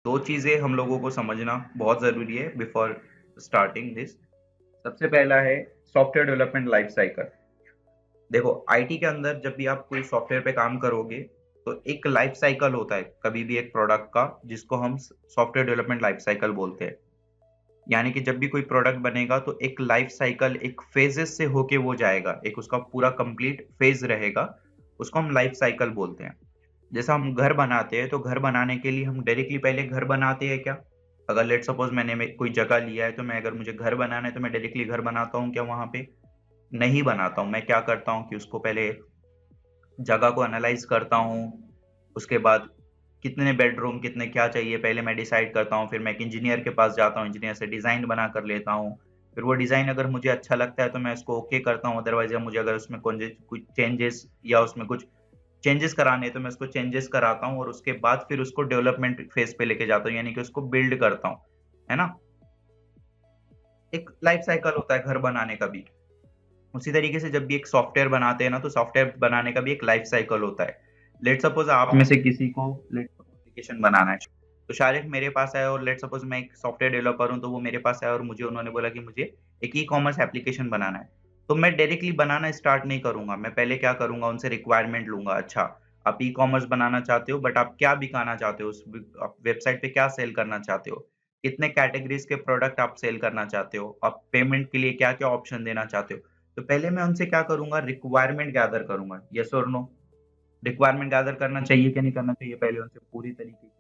दो चीजें हम लोगों को समझना बहुत जरूरी है बिफोर स्टार्टिंग दिस। सबसे पहला है सॉफ्टवेयर डेवलपमेंट लाइफ साइकिल। देखो, आईटी के अंदर जब भी आप कोई सॉफ्टवेयर पे काम करोगे तो एक लाइफ साइकिल होता है कभी भी एक प्रोडक्ट का, जिसको हम सॉफ्टवेयर डेवलपमेंट लाइफ साइकिल बोलते हैं। यानी कि जब भी कोई प्रोडक्ट बनेगा तो एक लाइफ साइकिल, एक फेजेस से होके वो जाएगा, एक उसका पूरा कंप्लीट फेज रहेगा, उसको हम लाइफ साइकिल बोलते हैं। जैसा हम घर बनाते हैं तो घर बनाने के लिए हम डायरेक्टली पहले घर बनाते हैं क्या? अगर लेट सपोज मैंने कोई जगह लिया है तो मैं, अगर मुझे घर बनाना है तो मैं डायरेक्टली घर बनाता हूँ क्या वहां पे? नहीं बनाता हूँ। मैं क्या करता हूँ कि उसको पहले जगह को एनालाइज करता हूँ, उसके बाद कितने बेडरूम, कितने क्या चाहिए पहले मैं डिसाइड करता हूँ, फिर मैं एक इंजीनियर के पास जाता हूँ, इंजीनियर से डिजाइन बना कर लेता हूँ। फिर वो डिजाइन अगर मुझे अच्छा लगता है तो मैं उसको ओके करता हूँ, अदरवाइज मुझे अगर उसमें कुछ चेंजेस या उसमें कुछ चेंजेस कराने हैं तो मैं उसको चेंजेस कराता हूँ, और उसके बाद फिर उसको डेवलपमेंट फेज पे लेके जाता हूँ, यानी कि उसको बिल्ड करता हूँ, है ना? एक लाइफ साइकिल होता है घर बनाने का भी। उसी तरीके से जब भी एक सॉफ्टवेयर बनाते हैं ना, तो सॉफ्टवेयर बनाने का भी एक लाइफ साइकिल होता है। लेट सपोज आप में से किसी को लेट एप्लीकेशन बनाना है, तो शायद मेरे पास आए, और लेट सपोज मैं एक सॉफ्टवेयर डेवलपर हूँ तो वो मेरे पास आया और मुझे उन्होंने बोला कि मुझे एक ई कॉमर्स एप्लीकेशन बनाना है। तो मैं डायरेक्टली बनाना स्टार्ट नहीं करूंगा, मैं पहले क्या करूंगा, उनसे रिक्वायरमेंट लूंगा। अच्छा, आप ई कॉमर्स बनाना चाहते हो, बट आप क्या दिखाना चाहते हो, उस वेबसाइट पे क्या सेल करना चाहते हो, कितने कैटेगरीज के प्रोडक्ट आप सेल करना चाहते हो, आप पेमेंट के लिए क्या क्या ऑप्शन देना चाहते हो। तो पहले मैं उनसे क्या करूंगा, रिक्वायरमेंट गैदर करूंगा। यस और नो? रिक्वायरमेंट गैदर करना चाहिए कि नहीं करना चाहिए? पहले उनसे पूरी तरीके की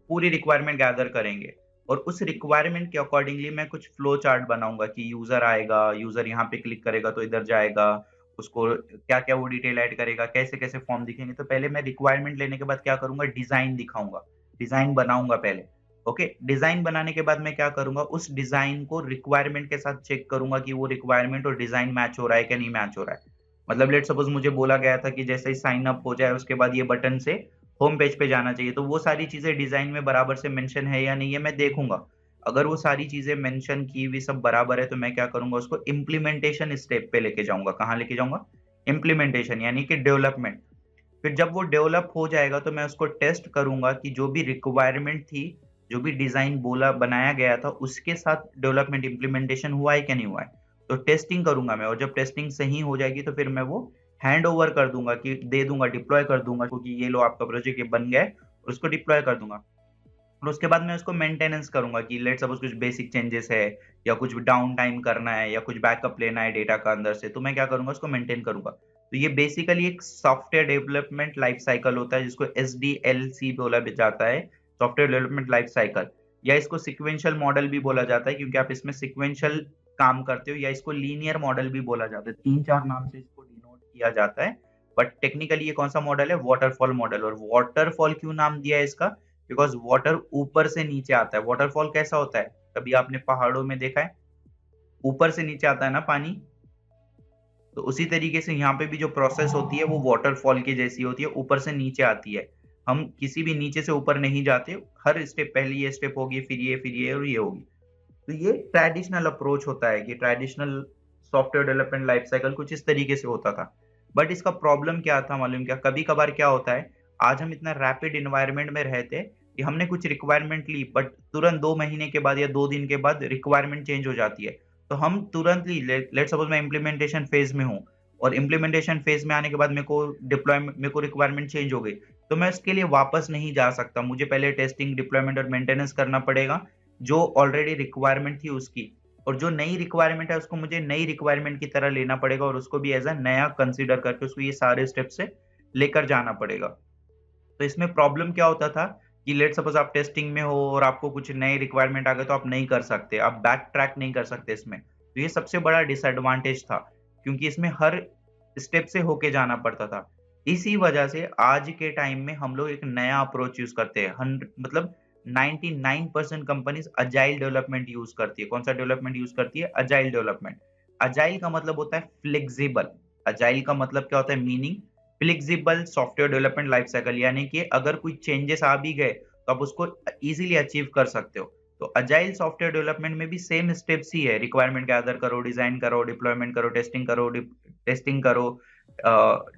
पूरी रिक्वायरमेंट गैदर करेंगे, और उस रिक्वायरमेंट के अकॉर्डिंगली मैं कुछ फ्लो चार्ट बनाऊंगा कि यूजर आएगा, यूजर यहाँ पे क्लिक करेगा तो इधर जाएगा, उसको क्या क्या वो डिटेल ऐड करेगा, कैसे कैसे फॉर्म दिखेंगे। तो पहले मैं रिक्वायरमेंट लेने के बाद क्या करूंगा, डिजाइन दिखाऊंगा, डिजाइन बनाऊंगा पहले। ओके, डिजाइन बनाने के बाद मैं क्या करूंगा, उस डिजाइन को रिक्वायरमेंट के साथ चेक करूंगा कि वो रिक्वायरमेंट और डिजाइन मैच हो रहा है कि नहीं मैच हो रहा है। मतलब लेट सपोज मुझे बोला गया था कि जैसे ही साइन अप हो जाए उसके बाद ये बटन से होम पेज पे जाना चाहिए, तो वो सारी चीजें डिजाइन में बराबर से मेंशन है या नहीं है मैं देखूंगा। अगर वो सारी चीजें मेंशन की हुई सब बराबर है तो मैं क्या करूंगा, उसको इम्प्लीमेंटेशन स्टेप पे लेके जाऊंगा। कहाँ लेके जाऊंगा? इम्प्लीमेंटेशन, यानी कि डेवलपमेंट। फिर जब वो डेवलप हो जाएगा तो मैं उसको टेस्ट करूंगा कि जो भी रिक्वायरमेंट थी, जो भी डिजाइन बोला बनाया गया था, उसके साथ डेवलपमेंट इम्प्लीमेंटेशन हुआ है क्या नहीं हुआ है। तो टेस्टिंग करूंगा मैं, और जब टेस्टिंग सही हो जाएगी तो फिर मैं वो हैंड ओवर कर दूंगा, कि दे दूंगा, डिप्लॉय कर दूंगा, क्योंकि ये लो आपका प्रोजेक्ट ये बन गया है, और उसको डिप्लॉय कर दूंगा। और उसके बाद मैं उसको मेंटेनेंस करूंगा कि लेट सपोज कुछ बेसिक चेंजेस है, या कुछ डाउन टाइम करना है, या कुछ बैकअप लेना है डेटा का अंदर से, तो मैं क्या करूंगा, उसको मेंटेन करूंगा। तो ये बेसिकली एक सॉफ्टवेयर डेवलपमेंट लाइफ साइकिल होता है, जिसको SDLC बोला भी जाता है, सॉफ्टवेयर डेवलपमेंट लाइफ साइकिल। या इसको सिक्वेंशियल मॉडल भी बोला जाता है, क्योंकि आप इसमें सिक्वेंशियल काम करते हो, या इसको लीनियर मॉडल भी बोला जाता है। तीन चार नाम से इसको डिनोट किया जाता है, बट टेक्निकली ये कौन सा मॉडल है? Waterfall model. और वाटरफॉल क्यों नाम दिया है इसका? बिकॉज वाटर ऊपर से नीचे आता है। वाटरफॉल कैसा होता है, कभी आपने पहाड़ों में देखा है? ऊपर से नीचे आता है ना पानी। तो उसी तरीके से यहाँ पे भी जो प्रोसेस होती है वो वाटरफॉल की जैसी होती है, ऊपर से नीचे आती है। हम किसी भी नीचे से ऊपर नहीं जाते, हर स्टेप पहले ये स्टेप होगी, फिर ये और ये होगी। तो ये ट्रेडिशनल अप्रोच होता है कि traditional software development life cycle कुछ इस तरीके से होता था। बट इसका प्रॉब्लम क्या था मालूम क्या? कभी कभार क्या होता है, आज हम इतना रैपिड इन्वायरमेंट में रहते हैं कि हमने कुछ रिक्वायरमेंट ली, बट तुरंत 2 महीने के बाद या 2 दिन के बाद रिक्वायरमेंट चेंज हो जाती है। तो हम तुरंत ही, लेट सपोज मैं इम्प्लीमेंटेशन फेज में हूँ, और इम्प्लीमेंटेशन फेज में आने के बाद मेरे को रिक्वायरमेंट चेंज हो गई, तो मैं उसके लिए वापस नहीं जा सकता। मुझे पहले टेस्टिंग, डिप्लॉयमेंट और मेंटेनेंस करना पड़ेगा, जो ऑलरेडी रिक्वायरमेंट थी उसकी। और जो नई रिक्वायरमेंट है उसको मुझे नई रिक्वायरमेंट की तरह लेना पड़ेगा, और उसको भी एज अ नया कंसीडर करके उसको ये सारे स्टेप से लेकर जाना पड़ेगा। तो इसमें प्रॉब्लम क्या होता था कि लेट सपोज आप टेस्टिंग में हो और आपको कुछ नए रिक्वायरमेंट आ गए, तो आप नहीं कर सकते, आप बैक ट्रैक नहीं कर सकते इसमें। तो ये सबसे बड़ा डिसएडवांटेज था, क्योंकि इसमें हर स्टेप से होके जाना पड़ता था। इसी वजह से आज के टाइम में हम लोग एक नया अप्रोच यूज करते हैं। मतलब 99% कंपनीज अजाइल डेवलपमेंट यूज करती है। कौन सा डेवलपमेंट यूज करती है? Agile development. अजाइल का मतलब होता है फ्लेक्सिबल। अजाइल का मतलब क्या होता है? Meaning flexible software development life cycle, यानी कि अगर कोई चेंजेस आ भी गए तो आप उसको इजीली अचीव कर सकते हो। तो अजाइल सॉफ्टवेयर डेवलपमेंट में भी सेम स्टेप्स ही है, रिक्वायरमेंट गैदर करो, डिजाइन करो, डिप्लॉयमेंट करो, टेस्टिंग करो,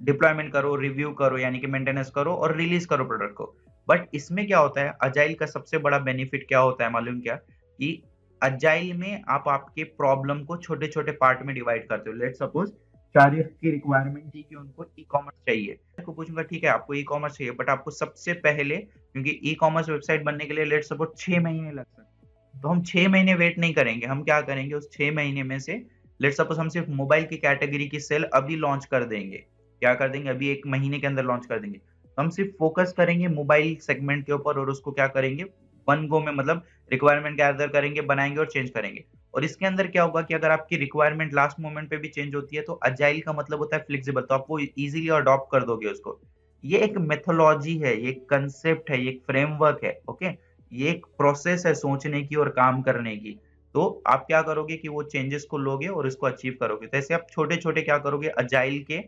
डिप्लॉयमेंट करो, रिव्यू करो, यानी कि मेंटेनेंस करो, और रिलीज करो प्रोडक्ट को। बट इसमें क्या होता है, अजाइल का सबसे बड़ा बेनिफिट क्या होता है मालूम क्या, कि अजाइल में आप आपके प्रॉब्लम को छोटे छोटे पार्ट में डिवाइड करते हो। लेट सपोज शारीफ की रिक्वायरमेंट थी कि उनको ई कॉमर्स चाहिए, आपको पूछूंगा ठीक है आपको ई कॉमर्स चाहिए, बट आपको सबसे पहले, क्योंकि ई कॉमर्स वेबसाइट बनने के लिए लेट सपोज 6 महीने लग सकते हैं, तो हम 6 महीने वेट नहीं करेंगे। हम क्या करेंगे, उस 6 महीने में से लेट सपोज हम सिर्फ मोबाइल की कैटेगरी की सेल अभी लॉन्च कर देंगे, क्या कर देंगे, अभी 1 महीने के अंदर लॉन्च कर देंगे। तो हम सिर्फ फोकस करेंगे मोबाइल सेगमेंट के ऊपर और उसको क्या करेंगे, वन गो में, मतलब रिक्वायरमेंट गैदर करेंगे, बनाएंगे और चेंज करेंगे। और इसके अंदर क्या होगा कि अगर आपकी रिक्वायरमेंट लास्ट मोमेंट पे भी चेंज होती है, तो अजाइल का मतलब होता है फ्लेक्सिबल, तो आप वो इजीली अडॉप्ट कर दोगे उसको। ये एक मेथोलॉजी है, ये एक कंसेप्ट है, ये एक फ्रेमवर्क है, ओके। ये एक प्रोसेस है सोचने की और काम करने की। तो आप क्या करोगे कि वो चेंजेस को लोगे और इसको अचीव करोगे। तो ऐसे आप छोटे छोटे क्या करोगे, अजाइल के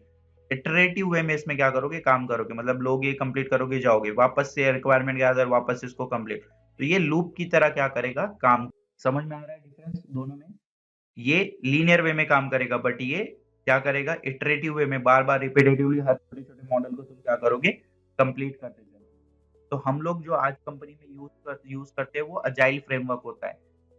इटरेटिव वे में इसमें क्या करोगे, काम करोगे, मतलब लोगे, कंप्लीट करोगे, जाओगे, वापस से रिक्वायरमेंट गैदर, वापस इसको कंप्लीट। तो ये लूप की तरह क्या करेगा, काम। समझ में आ रहा है डिफरेंस दोनों में? ये लीनियर वे में काम करेगा, बट ये क्या करेगा, इटरेटिव वे में, बार बार रिपीटेटिवली हर छोटे छोटे मॉडल को तुम क्या करोगे, कंप्लीट करते जाओगे। तो हम लोग जो आज कंपनी में यूज करते हैं वो अजाइल फ्रेमवर्क होता है,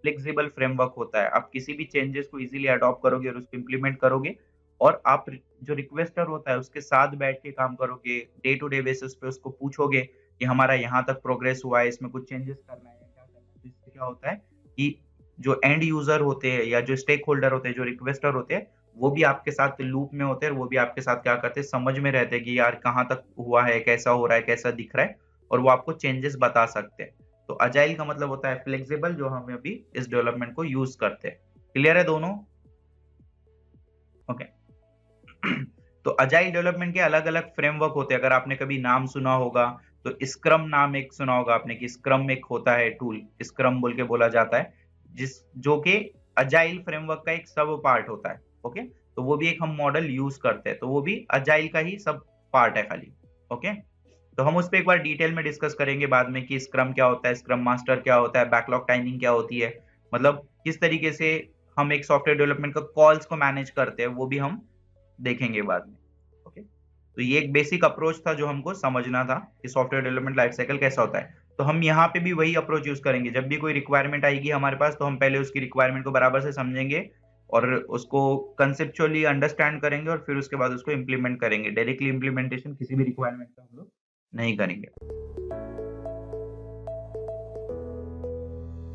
फ्लेक्सिबल फ्रेमवर्क होता है। आप किसी भी चेंजेस को इजीली अडॉप्ट करोगे और उसको इम्प्लीमेंट करोगे, और आप जो रिक्वेस्टर होता है उसके साथ बैठ के काम करोगे, डे टू डे बेसिस पे उसको पूछोगे कि हमारा यहाँ तक प्रोग्रेस हुआ है, इसमें कुछ चेंजेस करना है या क्या करना है। तो इससे क्या होता है कि जो एंड यूजर होते हैं या जो स्टेक होल्डर होते हैं, जो रिक्वेस्टर होते हैं, वो भी आपके साथ लूप में होते हैं, और वो भी आपके साथ क्या करते हैं, समझ में रहते हैं कि यार कहाँ तक हुआ है, कैसा हो रहा है, कैसा दिख रहा है, और वो आपको चेंजेस बता सकते हैं। तो अजाइल का मतलब होता है फ्लेक्सिबल, जो हम अभी इस डेवलपमेंट को यूज करते हैं। क्लियर है दोनों? ओके। तो अजाइल डेवलपमेंट के अलग अलग फ्रेमवर्क होते हैं। अगर आपने कभी नाम सुना होगा तो स्क्रम नाम एक सुना होगा आपने, कि स्क्रम एक होता है टूल, स्क्रम बोल के बोला जाता है, जिस जो कि अजाइल फ्रेमवर्क का एक सब पार्ट होता है, ओके। तो वो भी एक हम मॉडल यूज करते हैं, तो वो भी अजाइल का ही सब पार्ट है खाली, ओके। तो हम उस पर एक बार डिटेल में डिस्कस करेंगे बाद में कि स्क्रम क्या होता है, स्क्रम मास्टर क्या होता है, बैकलॉग टाइमिंग क्या होती है, मतलब किस तरीके से हम एक सॉफ्टवेयर डेवलपमेंट का कॉल्स को मैनेज करते हैं, वो भी हम देखेंगे बाद में, ओके। तो ये एक बेसिक अप्रोच था जो हमको समझना था कि सॉफ्टवेयर डेवलपमेंट लाइफ साइकिल कैसा होता है। तो हम यहाँ पे भी वही अप्रोच यूज करेंगे, जब भी कोई रिक्वायरमेंट आएगी हमारे पास, तो हम पहले उसकी रिक्वायरमेंट को बराबर से समझेंगे और उसको कंसेप्चुअली अंडरस्टैंड करेंगे, और फिर उसके बाद उसको इम्प्लीमेंट करेंगे। डायरेक्टली इम्प्लीमेंटेशन किसी भी रिक्वायरमेंट का हम लोग नहीं करेंगे।